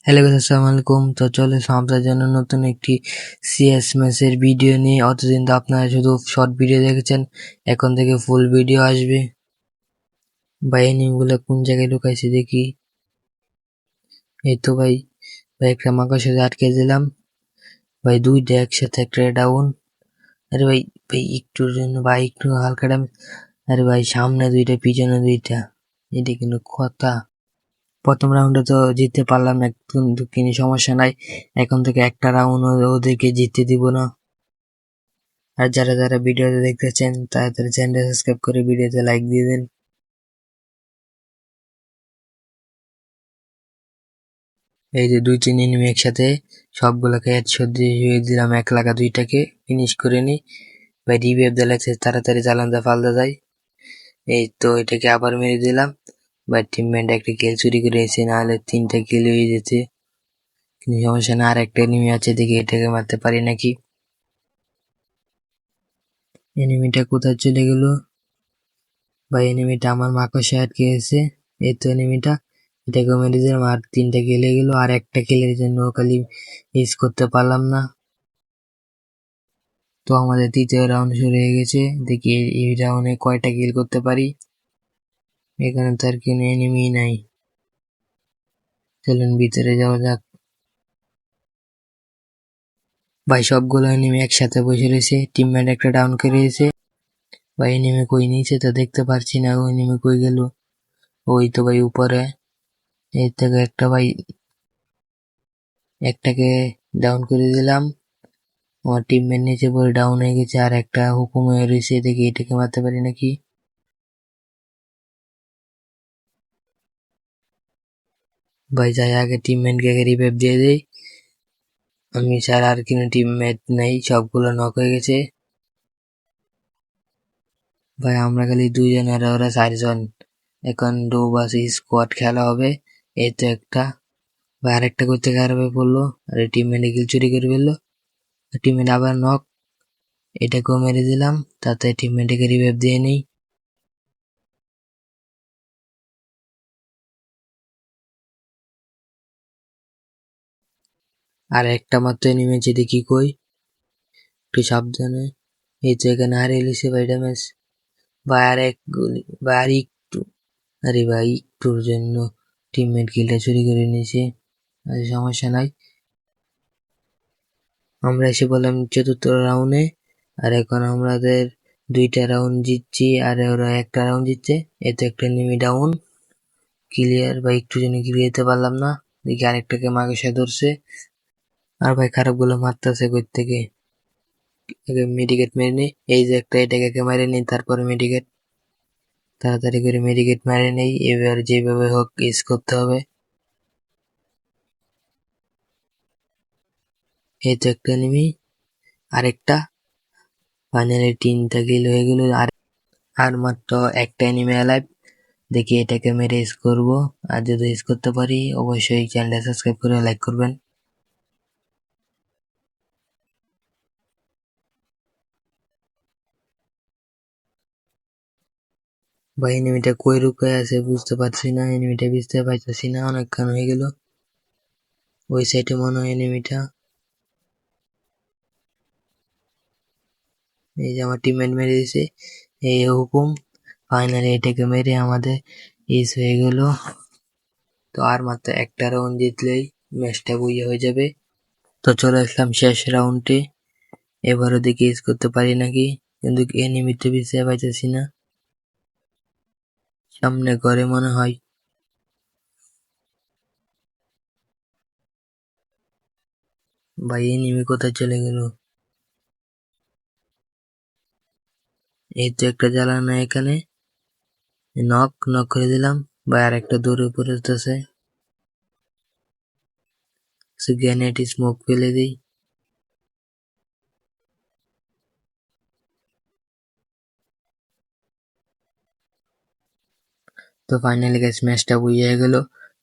Hello guys, আসসালামু আলাইকুম। তো চলে এসো আপনাদের জন্য নতুন একটি সিএস ম্যাচের ভিডিও নিয়ে। অতদিন তো আপনারা শুধু শর্ট ভিডিও দেখেছেন, এখন থেকে ফুল ভিডিও আসবে। ভাই এনিমিগুলো কোন জায়গায় লুকাইছে দেখি। এই তো ভাই, একটা মাকড়সাতে আটকে দিলাম। ভাই দুইটা একসাথে, একটা ডাউন। আরে ভাই, একটুর জন্য ভাই একটু হালকা ড্যামেজ। আরে ভাই সামনে দুইটা, পিছনে দুইটা, এটা কিন্তু কথা। প্রথম রাউন্ডে তো জিততে পারলাম না, কিন্তু সমস্যা নাই। এখন থেকে একটা রাউন্ড ওদেরকে জিততে দিব না। আর যারা যারা ভিডিওতে দেখতেছেন তাড়াতাড়ি চ্যানেলটা সাবস্ক্রাইব করে ভিডিওতে লাইক দিয়ে দেন। এই যে 2-3 এনিমি একসাথে, সবগুলোকে হেডশট দিয়ে দিলাম। 1 লাগা 2টাকে ফিনিশ করে নি। ভাই রিভাইভ দিলাছে, তাড়াতাড়ি চালানটা পাল্টা যায়। এই তো এটাকে আবার মেরে দিলাম। ভাই টিমমেট একটা কিল চুরি করে এসে, নাহলে 3টা কিল হয়ে যেতে। কিন্তু সমস্যা না, আর একটা এনিমি আছে, দেখি এটাকে মারতে পারি নাকি। এনিমিটা কোথায় চলে গেল? ভাই এনিমিটা আমার মাকড়সায় আটকে গেছে। এই তো এনিমিটা, এটাকে মেরে দিলাম। আর 3টা কিল হয়ে গেল। আর একটা কিলের জন্য খালি মিস করতে পারলাম না। তো আমাদের তৃতীয় রাউন্ড শুরু হয়ে গেছে, দেখি এই রাউন্ডে কয়টা কিল করতে পারি। এখানে তো আর কোনো এনিমি নাই, চলুন ভিতরে যাওয়া যাক। ভাই সবগুলো এনিমি একসাথে বসে রয়েছে, টিমমেট একটা ডাউন করে দিয়েছে। ভাই এনিমি কই নিচে তো দেখতে পারছি না, ওই এনিমি কই গেল? ওই তো ভাই উপরে। এই থেকে একটা ভাই, একটাকে ডাউন করে দিলাম। আমার টিমমেট নিচে পড়ে ডাউন হয়ে গেছে, আর একটা হুকুম হয়ে রয়েছে, দেখি এটাকে মারতে পারি নাকি। ভাই যাই আগে টিমমেটকে রিভাইভ দিয়ে দেই। আমি ছাড়া আর কোনো টিমমেট নেই, সবগুলো নক হয়ে গেছে। ভাই আমরা খালি 2জন আর ওরা 4জন। এখন ডো বাস স্কোয়াড খেলা হবে। এই তো একটা, ভাই আরেকটা করতে খারাপ হয়ে পড়লো। আর টিমমেটে কিল চুরি করে ফেললো। টিমমেট আবার নক, এটাকেও মেরে দিলাম। তাতে টিমমেটকে রিভাইভ দিয়ে নেই। আর একটা মাত্র এনিমি আছে, দেখি কই। একটু সাবধানে। এই তো এখানে হারিয়ে লিছে ভাই ড্যামেজ। ভাই আর এক গুলি, ভাই আর একটু। আরে ভাই একটুর জন্য টিমমেট কিলটা চুরি করে নিয়েছে। আরে সমস্যা নাই, আমরা এসে বললাম 4র্থ রাউন্ডে। আর এখন আমাদের 2টা রাউন্ড জিতছি, আর ওরা একটা রাউন্ড জিতছে। এতে একটা এনিমি ডাউন, ক্লিয়ার। ভাই একটু জন্য কিল দিতে পারলাম না, দেখি আরেকটাকে মাকড়সা ধরছে। আর ভাই খারাপ গুলো মারতেছে কই থেকে। মেডিকেট মেরে নি, এই যে একটা, এটাকে মেরে নি, তারপরে মেডিকেট। তাড়াতাড়ি করে মেডিকেট মেরে নেই, এবার যেভাবে হোক ইস করতে হবে। এই তো একটা এনিমি, আরেকটা। ফাইনালি 3টা কিল হয়ে গেল। আর মাত্র একটা এনিমি অ্যালাইভ, দেখি এটাকে মেরে ইস করবো। আর যদি ইস করতে পারি, অবশ্যই চ্যানেলটা সাবস্ক্রাইব করে লাইক করবেন। ভাই এনিমিটা কই লুকায় আছে বুঝতে পারছি না, এনিমিটা বুঝতে পারতেছি না, অনেকক্ষণ হয়ে গেল। ওই সাইডে মনে হয় এনিমিটা। এই যে আমার টিমমেট মেরে দিয়েছে, এই হুকুম। ফাইনালি এটাকে মেরে আমাদের ইস হয়ে গেল। তো আর মাত্র একটা রাউন্ড জিতলেই ম্যাচটা বুইয়া হয়ে যাবে। তো চলে আসলাম শেষ রাউন্ডে, এবারও দেখি ইস করতে পারি নাকি। কিন্তু এনিমিতে বুঝতে পারতেছি না, সামনে ঘরে মনে হয়। ভাই এনিমি কোথায় চলে গেল? এই তো একটা জ্বালানো এখানে, নক নক করে দিলাম। ভাই আর একটা দৌড়ে পড়তেছে, গ্রেনেড স্মোক ফেলে দিই। তো ফাইনালি গাইস ম্যাচটা বুঝে গেল।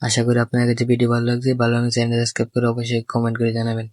আশা করি আপনাদের কাছে ভিডিও ভালো লাগছে। ভালো লাগলে চ্যানেল সাবস্ক্রাইব করে অবশ্যই কমেন্ট করে জানাবেন।